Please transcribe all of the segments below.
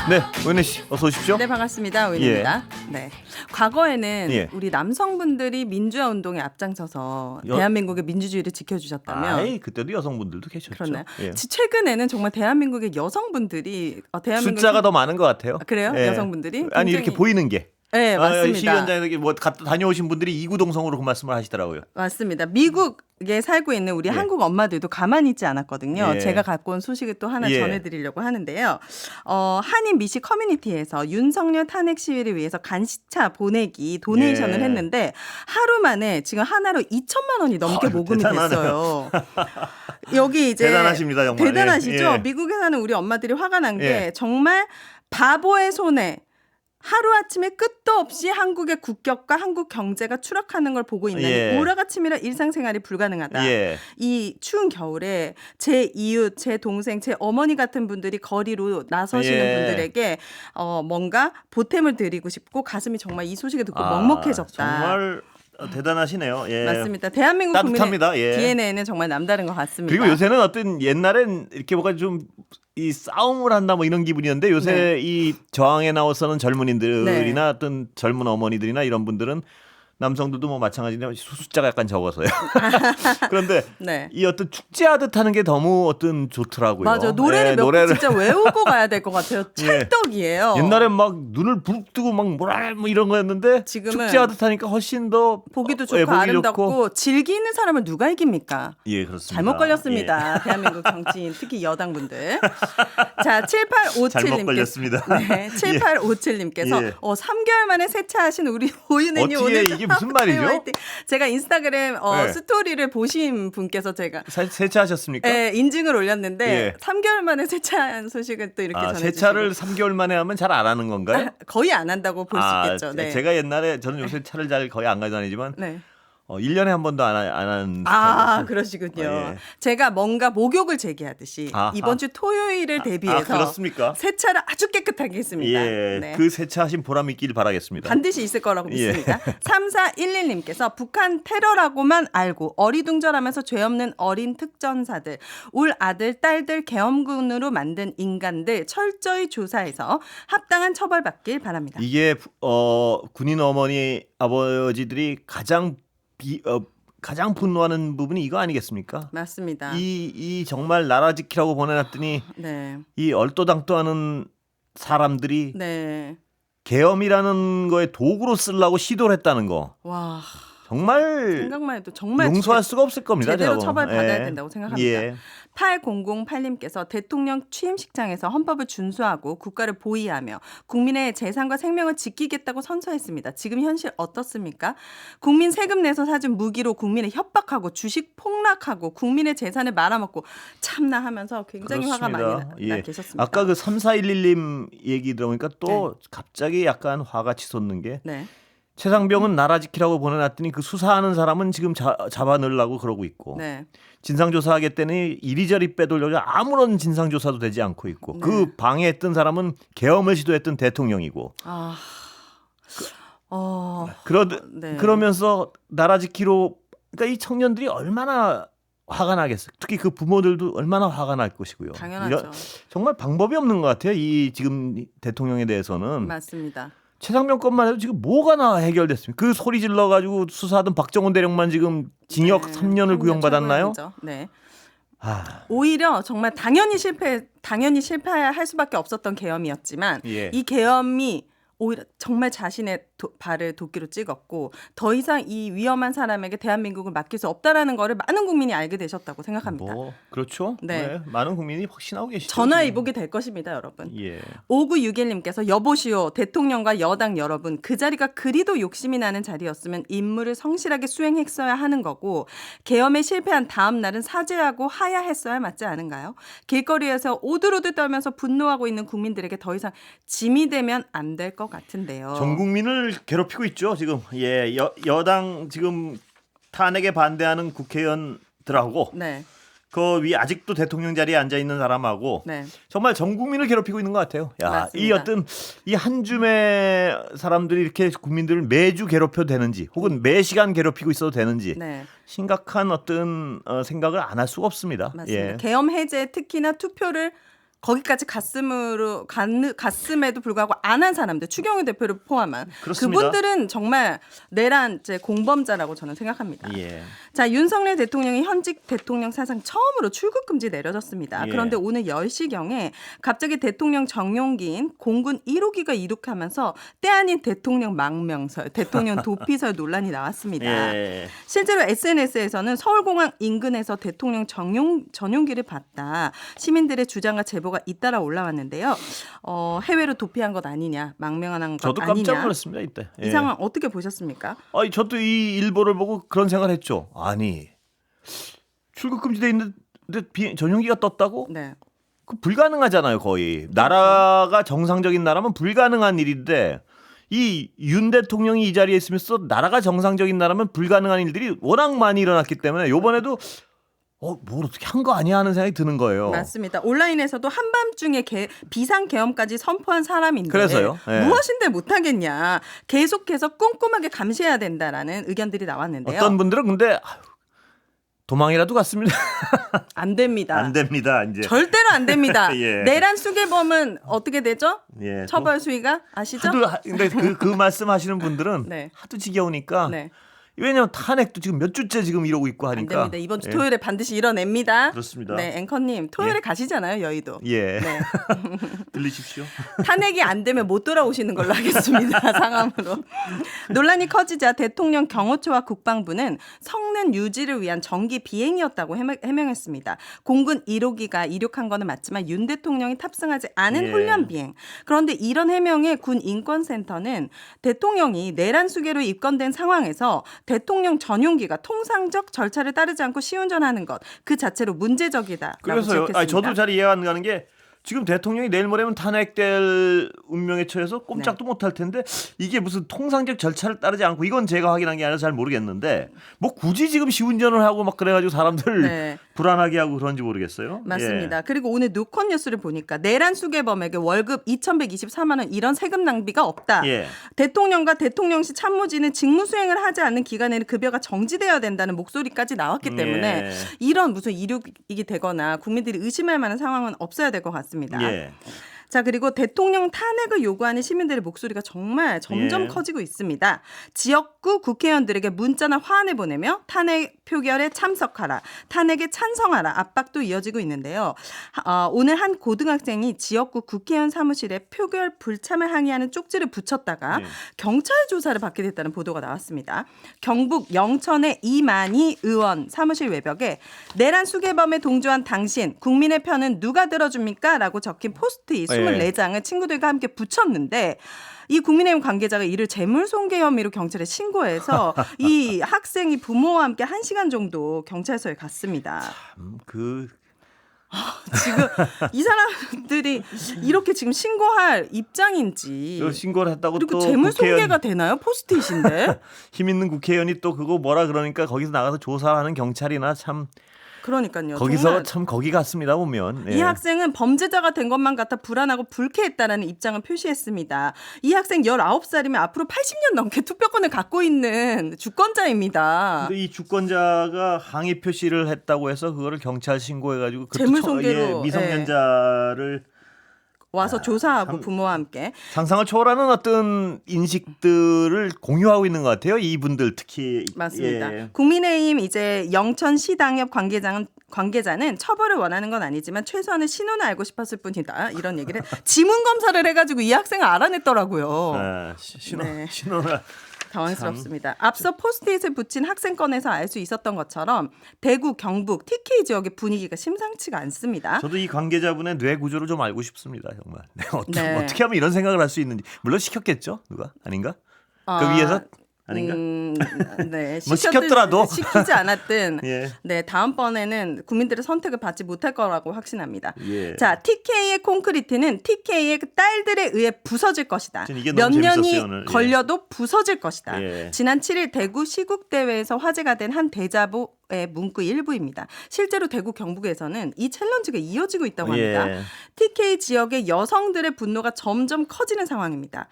네, 오은혜 씨 어서 오십시오. 네, 반갑습니다. 오은혜입니다. 네, 과거에는 우리 남성분들이 민주화 운동에 앞장서서 대한민국의 민주주의를 지켜주셨다면, 아이, 그때도 여성분들도 계셨죠. 그렇나요? 최근에는 정말 대한민국의 여성분들이 숫자가 더 많은 것 같아요. 그래요? 여성분들이 아니 이렇게 보이는 게. 네, 맞습니다. 시위원장에게 뭐 갔다 다녀오신 분들이 이구동성으로 그 말씀을 하시더라고요. 맞습니다. 미국에 살고 있는 우리 한국 엄마들도 가만히 있지 않았거든요. 제가 갖고 온 소식을 또 하나 전해드리려고 하는데요. 한인 미시 커뮤니티에서 윤석열 탄핵 시위를 위해서 간식차 보내기 도네이션을 했는데 하루 만에 지금 하나로 2천만 원이 넘게 모금이 됐어요. 여기 이제 대단하십니다, 정말. 대단하시죠? 미국에 사는 우리 엄마들이 화가 난 게 정말 바보의 손에 하루아침에 끝도 없이 한국의 국격과 한국 경제가 추락하는 걸 보고 있는 오라가침이라 일상생활이 불가능하다. 이 추운 겨울에 제 이웃, 제 동생, 제 어머니 같은 분들이 거리로 나서시는 분들에게 뭔가 보탬을 드리고 싶고 가슴이 정말 이 소식을 듣고 먹먹해졌다. 정말 대단하시네요. 맞습니다. 대한민국 따뜻합니다. 국민의 DNA는 정말 남다른 것 같습니다. 그리고 요새는 어떤 옛날엔 이렇게 뭐가 좀 이 싸움을 한다 뭐 이런 기분이었는데 요새 이 저항에 나서는 젊은이들이나 어떤 젊은 어머니들이나 이런 분들은 남성들도 뭐 마찬가지인데 숫자가 약간 적어서요. 그런데 이 어떤 축제하듯 하는 게 너무 어떤 좋더라고요. 맞아. 노래를 몇 곡 진짜 외우고 가야 될 것 같아요. 찰떡이에요. 옛날엔 막 눈을 부릅뜨고 막 뭐라 뭐 이런 거였는데 지금은 축제하듯 하니까 훨씬 더 보기도 좋고 보기 아름답고 좋고. 즐기는 사람을 누가 이깁니까? 그렇습니다. 잘못 걸렸습니다. 대한민국 정치인 특히 여당분들. 자, 7857님께서 잘못 걸렸습니다. 7857님께서 3개월 만에 세차하신 우리 오윤혜님 오늘 이게 무슨 말이죠? 제가 인스타그램 스토리를 보신 분께서 제가 세차하셨습니까? 네, 인증을 올렸는데 3개월 만에 세차한 소식을 또 이렇게 전해주시고 세차를 3개월 만에 하면 잘 안 하는 건가요? 거의 안 한다고 볼 수 있겠죠. 네. 제가 옛날에 저는 요새 차를 잘 거의 안 가다니지만 1년에 한 번도 안 하는 그러시군요. 제가 뭔가 목욕을 재개하듯이 이번 주 토요일을 대비해서 세차를 아주 깨끗하게 했습니다. 그 세차하신 보람 있길 바라겠습니다. 반드시 있을 거라고 믿습니다. 3411님께서 북한 테러라고만 알고 어리둥절하면서 죄 없는 어린 특전사들, 울 아들, 딸들 계엄군으로 만든 인간들 철저히 조사해서 합당한 처벌받길 바랍니다. 이게 군인 어머니 아버지들이 가장 분노하는 부분이 이거 아니겠습니까? 맞습니다. 이 정말 나라 지키라고 보내놨더니 이 얼토당토하는 사람들이 계엄이라는 거에 도구로 쓰려고 시도를 했다는 거. 와. 정말 생각만 해도 정말 용서할 수가 없을 겁니다. 제대로 처벌받아야 된다고 생각합니다. 8008님께서 대통령 취임식장에서 헌법을 준수하고 국가를 보위하며 국민의 재산과 생명을 지키겠다고 선서했습니다. 지금 현실 어떻습니까? 국민 세금 내서 사준 무기로 국민을 협박하고 주식 폭락하고 국민의 재산을 말아먹고 참나 하면서 굉장히 화가 많이 나 계셨습니다. 아까 그 3411님 얘기 들어보니까 또 갑자기 약간 화가 치솟는 게 최상병은 나라 지키라고 보내놨더니 그 수사하는 사람은 지금 잡아넣으려고 그러고 있고 진상조사하겠다니 이리저리 빼돌려서 아무런 진상조사도 되지 않고 있고 그 방해했던 사람은 계엄을 시도했던 대통령이고 그러면서 나라 지키로 그러니까 이 청년들이 얼마나 화가 나겠어요. 특히 그 부모들도 얼마나 화가 날 것이고요. 당연하죠. 정말 방법이 없는 것 같아요. 이 지금 대통령에 대해서는. 맞습니다. 최상병 것만 해도 지금 뭐가 해결됐습니까? 그 소리 질러가지고 수사하던 박정훈 대령만 지금 징역 3년을 구형받았나요? 오히려 정말 당연히 실패할 수밖에 없었던 계엄이었지만 이 계엄이 오히려 정말 자신의 발을 도끼로 찍었고 더 이상 이 위험한 사람에게 대한민국을 맡길 수 없다라는 거를 많은 국민이 알게 되셨다고 생각합니다. 그렇죠. 많은 국민이 확신하고 계시죠. 전화위복이 될 것입니다, 여러분. 5961님께서 여보시오 대통령과 여당 여러분 그 자리가 그리도 욕심이 나는 자리였으면 임무를 성실하게 수행했어야 하는 거고 계엄에 실패한 다음 날은 사죄하고 하야했어야 맞지 않은가요? 길거리에서 오들오들 떨면서 분노하고 있는 국민들에게 더 이상 짐이 되면 안 될 것 같은데요. 전 국민을 괴롭히고 있죠. 지금 여당 지금 탄핵에 반대하는 국회의원들하고 그 위 아직도 대통령 자리에 앉아 있는 사람하고 정말 전 국민을 괴롭히고 있는 것 같아요. 이 어떤 이 한 줌의 사람들이 이렇게 국민들을 매주 괴롭혀도 되는지 혹은 매 시간 괴롭히고 있어도 되는지 심각한 어떤 생각을 안 할 수가 없습니다. 맞습니다. 계엄 해제 특히나 투표를 거기까지 가슴에도 불구하고 안 한 사람들, 추경호 대표를 포함한 그렇습니다. 그분들은 정말 내란 공범자라고 저는 생각합니다. 예. 자, 윤석열 대통령이 현직 대통령 사상 처음으로 출국 금지 내려졌습니다. 예. 그런데 오늘 10시경에 갑자기 대통령 정용기인 공군 1호기가 이륙하면서 때 아닌 대통령 망명설, 대통령 도피설 논란이 나왔습니다. 예. 실제로 SNS에서는 서울공항 인근에서 대통령 전용기를 봤다. 시민들의 주장과 제보가 잇따라 올라왔는데요. 해외로 도피한 것 아니냐, 망명한 것 저도 아니냐. 깜짝 놀랐습니다 이때. 예. 이 상황 어떻게 보셨습니까? 아니 저도 이 일보를 보고 그런 생각을 했죠. 아니 출국 금지돼 있는데 전용기가 떴다고? 네. 그 불가능하잖아요 거의. 나라가 정상적인 나라면 불가능한 일인데 이 윤 대통령이 이 자리에 있으면서 나라가 정상적인 나라면 불가능한 일들이 워낙 많이 일어났기 때문에 이번에도 뭘 어떻게 한 거 아니야 하는 생각이 드는 거예요. 맞습니다. 온라인에서도 한밤중에 비상계엄까지 선포한 사람인데 그래서요? 예. 무엇인데 못하겠냐. 계속해서 꼼꼼하게 감시해야 된다라는 의견들이 나왔는데요. 어떤 분들은 근데 도망이라도 갔습니다. 안 됩니다. 안 됩니다. 이제 절대로 안 됩니다. 예. 내란 수괴범은 어떻게 되죠? 예. 처벌 수위가 아시죠? 근데 그 말씀하시는 분들은 네. 하도 지겨우니까. 네. 왜냐면 탄핵도 지금 몇 주째 지금 이러고 있고 하니까. 안 됩니다. 이번 주 토요일에 반드시 이뤄냅니다. 그렇습니다. 네, 앵커님 토요일에 가시잖아요, 여의도. 예. 네. 들리십시오. 탄핵이 안 되면 못 돌아오시는 걸로 하겠습니다. 상암으로. 논란이 커지자 대통령 경호처와 국방부는 성능 유지를 위한 정기 비행이었다고 해명했습니다. 공군 1호기가 이륙한 거는 맞지만 윤 대통령이 탑승하지 않은 예. 훈련 비행. 그런데 이런 해명에 군 인권센터는 대통령이 내란 수계로 입건된 상황에서 대통령 전용기가 통상적 절차를 따르지 않고 시운전하는 것 그 자체로 문제적이다. 그래서요. 저도 잘 이해가 안 가는 게 지금 대통령이 내일 모레면 탄핵될 운명에 처해서 꼼짝도 못할 텐데 이게 무슨 통상적 절차를 따르지 않고 이건 제가 확인한 게 아니라 잘 모르겠는데 뭐 굳이 지금 시운전을 하고 막 그래가지고 사람들 네. 불안하게 하고 그런지 모르겠어요. 맞습니다. 예. 그리고 오늘 누콘 뉴스를 보니까 내란 수괴범에게 월급 2,124만 원 이런 세금 낭비가 없다. 예. 대통령과 대통령실 참모진은 직무 수행을 하지 않는 기간에는 급여가 정지돼야 된다는 목소리까지 나왔기 때문에 예. 이런 무슨 이륙이 되거나 국민들이 의심할 만한 상황은 없어야 될 것 같습니다. 예. 자, 그리고 대통령 탄핵을 요구하는 시민들의 목소리가 정말 점점 예. 커지고 있습니다. 지역구 국회의원들에게 문자나 화환을 보내며 탄핵 표결에 참석하라, 탄핵에 찬성하라 압박도 이어지고 있는데요. 오늘 한 고등학생이 지역구 국회의원 사무실에 표결 불참을 항의하는 쪽지를 붙였다가 예. 경찰 조사를 받게 됐다는 보도가 나왔습니다. 경북 영천의 이만희 의원 사무실 외벽에 내란 수괴범에 동조한 당신, 국민의 편은 누가 들어줍니까? 라고 적힌 포스트잇 24장을 친구들과 함께 붙였는데 이 국민의힘 관계자가 이를 재물손괴 혐의로 경찰에 신고해서 이 학생이 부모와 함께 1시간 정도 경찰서에 갔습니다. 지금 이 사람들이 이렇게 지금 신고할 입장인지. 신고를 했다고 그리고 또 재물손괴가 되나요? 포스트잇인데. 힘 있는 국회의원이 또 그거 뭐라 그러니까 거기서 나가서 조사하는 경찰이나 참 그러니까요. 거기서 정말 참 거기 같습니다 보면. 이 학생은 범죄자가 된 것만 같아 불안하고 불쾌했다라는 입장을 표시했습니다. 이 학생 19살이면 앞으로 80년 넘게 투표권을 갖고 있는 주권자입니다. 근데 이 주권자가 항의 표시를 했다고 해서 그거를 경찰 신고해가지고 재물손괴로 미성년자를 와서 조사하고 부모와 함께 상상을 초월하는 어떤 인식들을 공유하고 있는 것 같아요. 이분들 특히. 맞습니다. 예. 국민의힘 이제 영천시당협 관계자는 처벌을 원하는 건 아니지만 최소한의 신원을 알고 싶었을 뿐이다. 이런 얘기를 지문 검사를 해가지고 이 학생을 알아냈더라고요. 아, 신원을. 당황스럽습니다. 앞서 포스트잇을 붙인 학생 건에서 알 수 있었던 것처럼 대구, 경북, TK 지역의 분위기가 심상치가 않습니다. 저도 이 관계자분의 뇌 구조를 좀 알고 싶습니다. 정말. 네. 어떻게 하면 이런 생각을 할 수 있는지. 물론 시켰겠죠. 누가? 아닌가? 그 위에서? 아닌가? 네. 뭐 시켰더라도 시키지 않았든 예. 네, 다음번에는 국민들의 선택을 받지 못할 거라고 확신합니다. 예. 자, TK의 콘크리트는 TK의 딸들에 의해 부서질 것이다. 이게 몇 너무 년이 재밌었어요, 오늘. 걸려도 부서질 것이다. 예. 지난 7일 대구 시국대회에서 화제가 된 한 대자보의 문구 일부입니다. 실제로 대구 경북에서는 이 챌린지가 이어지고 있다고 합니다. 예. TK 지역의 여성들의 분노가 점점 커지는 상황입니다.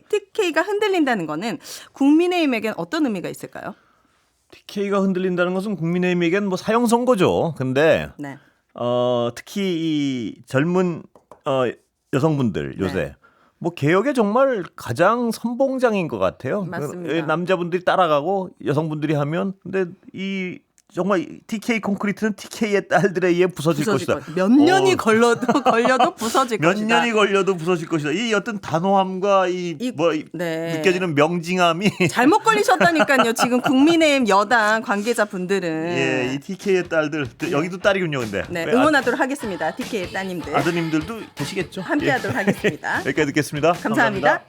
TK가 흔들린다는 거는 국민의힘에겐 어떤 의미가 있을까요? TK가 흔들린다는 것은 국민의힘에겐 뭐 사형 선고죠. 근데 네. 특히 이 젊은 여성분들 요새 네. 뭐 개혁에 정말 가장 선봉장인 것 같아요. 맞습니다. 남자분들이 따라가고 여성분들이 하면 근데 이 정말 TK 콘크리트는 TK의 딸들에 의해 부서질 것이다. 몇 년이 걸려도 부서질 몇 것이다. 년이 걸려도 부서질 것이다. 이 어떤 단호함과 네. 느껴지는 명징함이 잘못 걸리셨다니까요. 지금 국민의힘 여당 관계자 분들은 예, 이 TK의 딸들 여기도 딸이군요, 근데. 네, 응원하도록 하겠습니다. TK의 따님들 아드님들도 계시겠죠. 함께하도록 하겠습니다. 여기까지 듣겠습니다. 감사합니다.